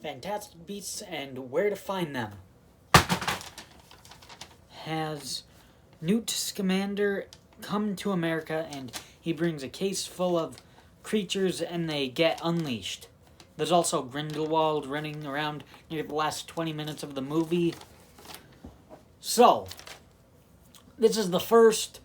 Fantastic Beasts and Where to Find Them has Newt Scamander come to America and he brings a case full of creatures and they get unleashed. There's also Grindelwald running around near the last 20 minutes of the movie. So, this is the first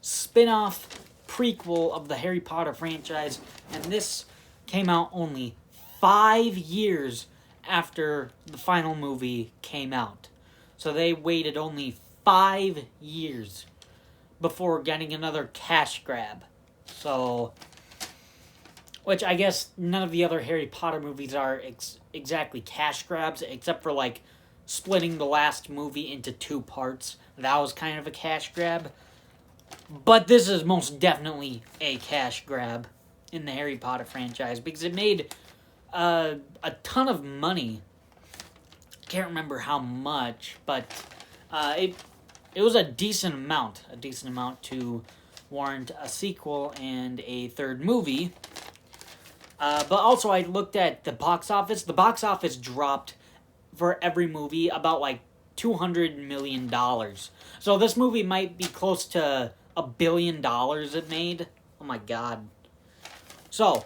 spin-off prequel of the Harry Potter franchise, and this came out only 5 years after the final movie came out. So they waited only 5 years before getting another cash grab. So, which I guess none of the other Harry Potter movies are exactly cash grabs, except for like splitting the last movie into 2 parts. That was kind of a cash grab. But this is most definitely a cash grab in the Harry Potter franchise because it made a ton of money. Can't remember how much, but it was a decent amount to warrant a sequel and a third movie. But also, I looked at the box office. The box office dropped for every movie about like $200 million. So this movie might be close to $1 billion it made. Oh my god. So,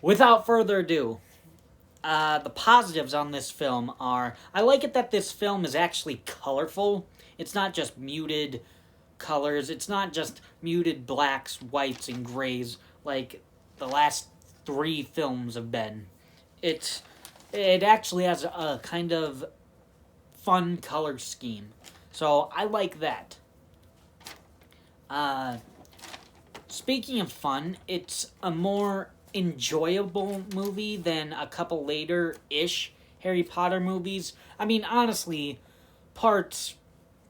without further ado, the positives on this film are, I like it that this film is actually colorful. It's not just muted colors. It's not just muted blacks, whites, and grays like the last 3 films have been. It actually has a kind of fun color scheme. So I like that. Speaking of fun, it's a more enjoyable movie than a couple later-ish Harry Potter movies. I mean, honestly, parts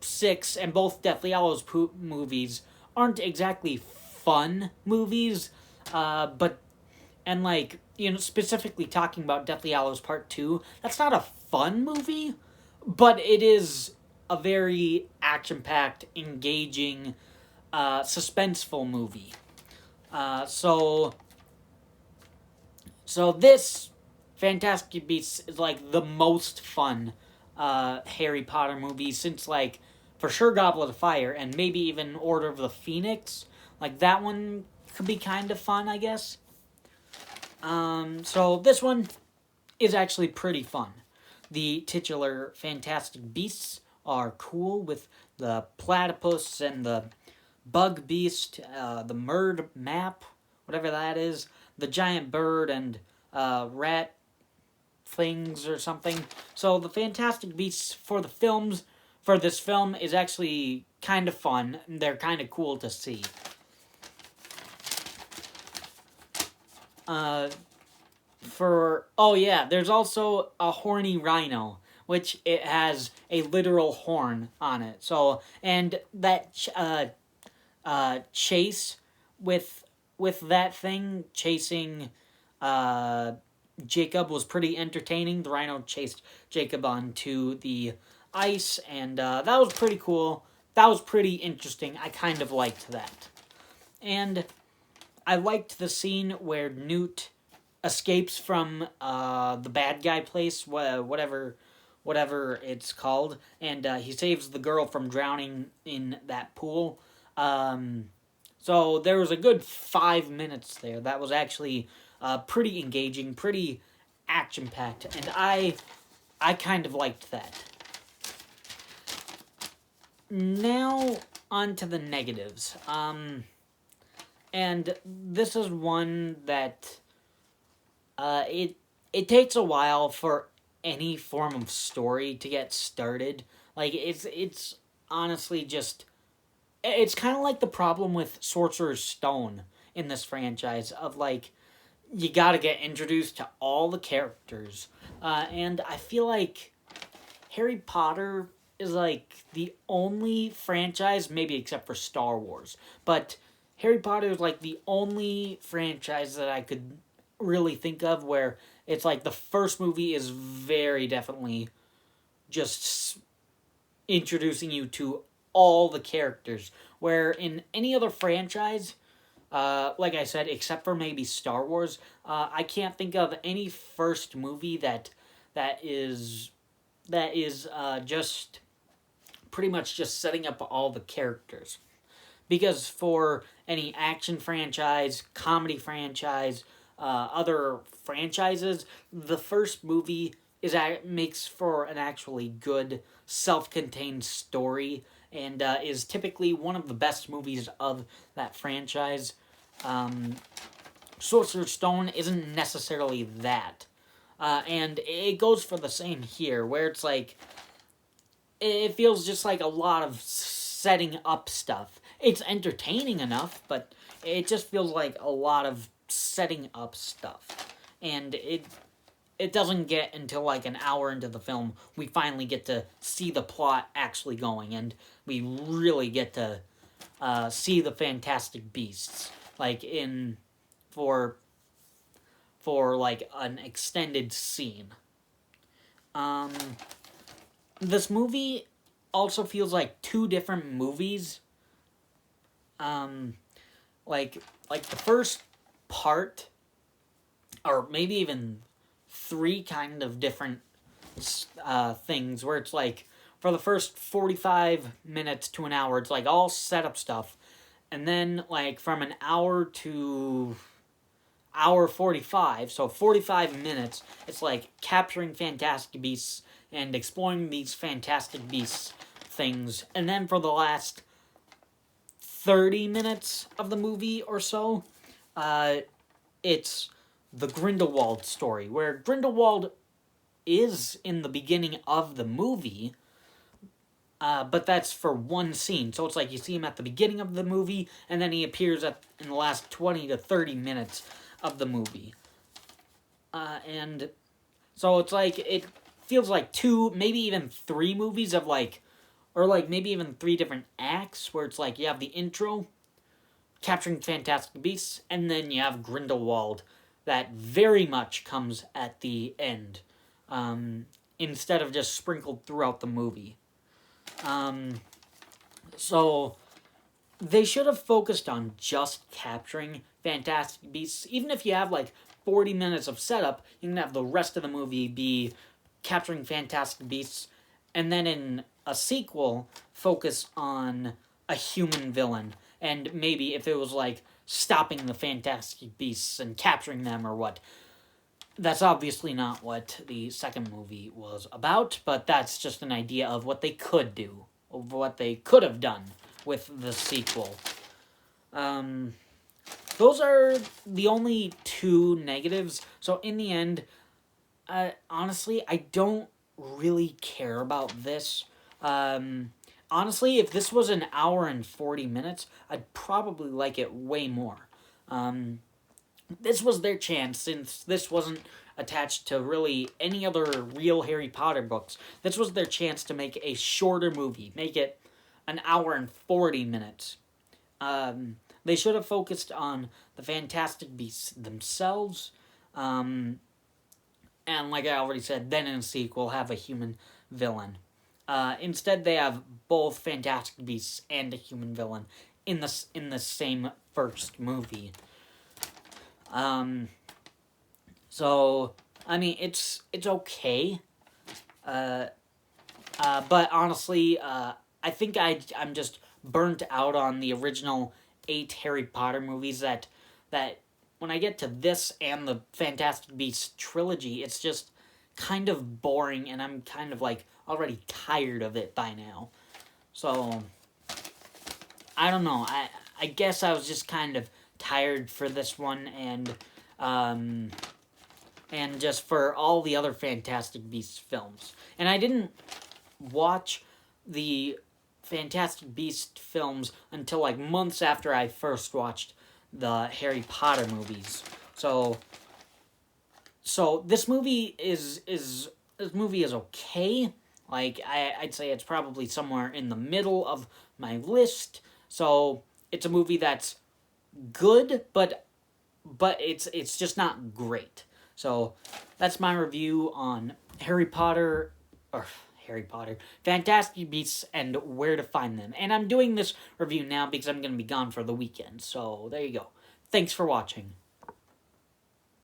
6 and both Deathly Hallows movies aren't exactly fun movies, but, and like, you know, specifically talking about Deathly Hallows Part 2, that's not a fun movie, but it is a very action-packed, engaging, suspenseful movie. So this Fantastic Beasts is like the most fun Harry Potter movie since like for sure Goblet of Fire and maybe even Order of the Phoenix. Like that one could be kind of fun, I guess. So this one is actually pretty fun. The titular Fantastic Beasts are cool with the platypus and the bug beast, the Murd map, whatever that is, the giant bird and rat things or something. So the Fantastic Beasts for this film is actually kind of fun. They're kind of cool to see. There's also a horny rhino, which it has a literal horn on it. So, and that chase with that thing chasing Jacob was pretty entertaining. The rhino chased Jacob onto the ice, and that was pretty cool. That was pretty interesting. I kind of liked that. And I liked the scene where Newt escapes from the bad guy place, whatever it's called, and he saves the girl from drowning in that pool. So there was a good 5 minutes there. That was actually pretty engaging, pretty action-packed, and I kind of liked that. Now, on to the negatives. And this is one that it takes a while for any form of story to get started. Like, it's honestly just... It's kind of like the problem with Sorcerer's Stone in this franchise of, like, you gotta get introduced to all the characters. And I feel like Harry Potter is, like, the only franchise, maybe except for Star Wars, but Harry Potter is, like, the only franchise that I could really think of where it's, like, the first movie is very definitely just introducing you to all the characters, where in any other franchise, like I said, except for maybe Star Wars, I can't think of any first movie that that is just pretty much just setting up all the characters. Because for any action franchise, comedy franchise, other franchises, the first movie makes for an actually good self-contained story, and is typically one of the best movies of that franchise. Sorcerer's Stone isn't necessarily that. And it goes for the same here, where it's like, it feels just like a lot of setting up stuff. It's entertaining enough, but it just feels like a lot of setting up stuff. And it doesn't get until like an hour into the film we finally get to see the plot actually going, and we really get to see the Fantastic Beasts, like for like an extended scene. This movie also feels like two different movies. Like the first part, or maybe even three kind of different things, where it's like, for the first 45 minutes to an hour, it's like all setup stuff, and then like from an hour to hour 45, so 45 minutes, it's like capturing Fantastic Beasts and exploring these Fantastic Beasts things, and then for the last 30 minutes of the movie or so, it's the Grindelwald story, where Grindelwald is in the beginning of the movie, but that's for one scene. So it's like you see him at the beginning of the movie, and then he appears in the last 20 to 30 minutes of the movie. And so it's like, it feels like two, maybe even three movies of like, or like maybe even three different acts, where it's like you have the intro, capturing Fantastic Beasts, and then you have Grindelwald, that very much comes at the end, instead of just sprinkled throughout the movie. So they should have focused on just capturing Fantastic Beasts. Even if you have like 40 minutes of setup, you can have the rest of the movie be capturing Fantastic Beasts, and then in a sequel, focus on a human villain. And maybe if it was like stopping the Fantastic Beasts and capturing them or what. That's obviously not what the second movie was about, but that's just an idea of what they could do, of what they could have done with the sequel. Those are the only two negatives. So in the end, honestly, I don't really care about this. Honestly, if this was an hour and 40 minutes, I'd probably like it way more. This was their chance, since this wasn't attached to really any other real Harry Potter books. This was their chance to make a shorter movie, make it an hour and 40 minutes. They should have focused on the Fantastic Beasts themselves, and like I already said, then in a sequel, have a human villain. Instead, they have both Fantastic Beasts and a human villain in the same first movie. So I mean, it's okay. But honestly, I think I'm just burnt out on the original 8 Harry Potter movies. That when I get to this and the Fantastic Beasts trilogy, it's just kind of boring, and I'm kind of like already tired of it by now. So I don't know. I guess I was just kind of tired for this one, and just for all the other Fantastic Beasts films. And I didn't watch the Fantastic Beasts films until like months after I first watched the Harry Potter movies. So this movie is okay. Like, I'd say it's probably somewhere in the middle of my list. So it's a movie that's good, but it's just not great. So that's my review on Fantastic Beasts and where to find them. And I'm doing this review now because I'm going to be gone for the weekend. So there you go. Thanks for watching.